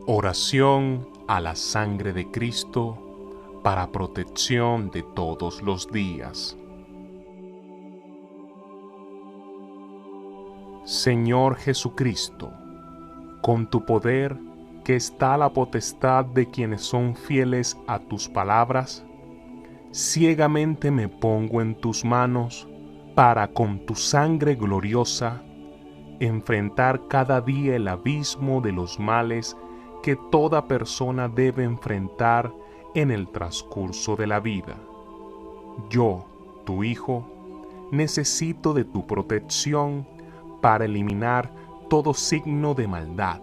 Oración a la sangre de Cristo para protección de todos los días. Señor Jesucristo, con tu poder que está la potestad de quienes son fieles a tus palabras, ciegamente me pongo en tus manos para con tu sangre gloriosa enfrentar cada día el abismo de los males que toda persona debe enfrentar en el transcurso de la vida. Yo, tu Hijo, necesito de tu protección para eliminar todo signo de maldad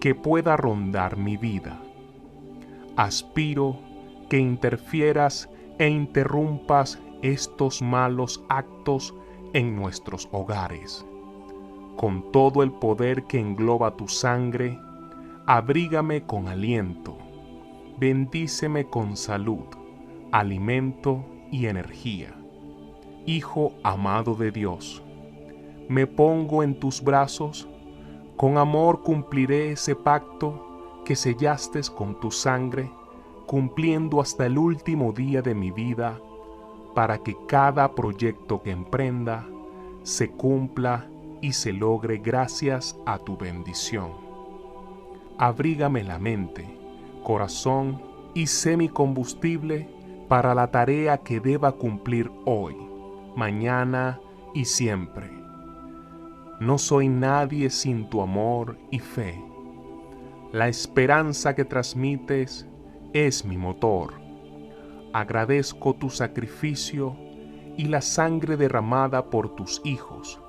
que pueda rondar mi vida. Aspiro que interfieras e interrumpas estos malos actos en nuestros hogares. Con todo el poder que engloba tu sangre, abrígame con aliento, bendíceme con salud, alimento y energía. Hijo amado de Dios, me pongo en tus brazos, con amor cumpliré ese pacto que sellaste con tu sangre, cumpliendo hasta el último día de mi vida, para que cada proyecto que emprenda se cumpla y se logre gracias a tu bendición. Abrígame la mente, corazón y sé mi combustible para la tarea que deba cumplir hoy, mañana y siempre. No soy nadie sin tu amor y fe. La esperanza que transmites es mi motor. Agradezco tu sacrificio y la sangre derramada por tus hijos,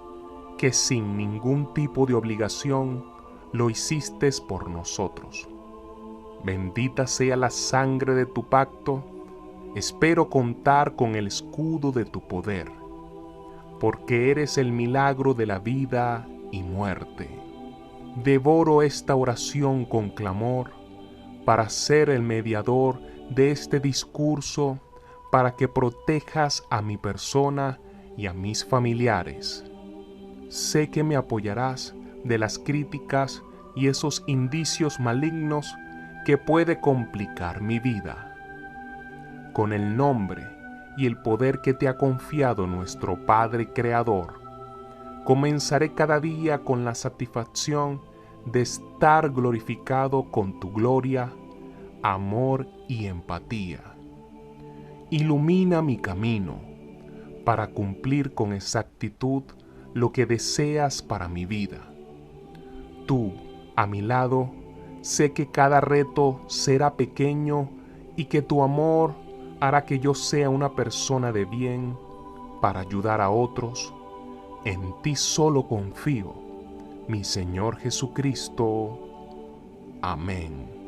que sin ningún tipo de obligación lo hiciste por nosotros. Bendita sea la sangre de tu pacto. Espero contar con el escudo de tu poder, porque eres el milagro de la vida y muerte. Devoro esta oración con clamor para ser el mediador de este discurso, para que protejas a mi persona y a mis familiares. Sé que me apoyarás de las críticas y esos indicios malignos que puede complicar mi vida. Con el nombre y el poder que te ha confiado nuestro Padre Creador, comenzaré cada día con la satisfacción de estar glorificado con tu gloria, amor y empatía. Ilumina mi camino para cumplir con exactitud lo que deseas para mi vida. Tú, a mi lado, sé que cada reto será pequeño y que tu amor hará que yo sea una persona de bien para ayudar a otros. En ti solo confío, mi Señor Jesucristo. Amén.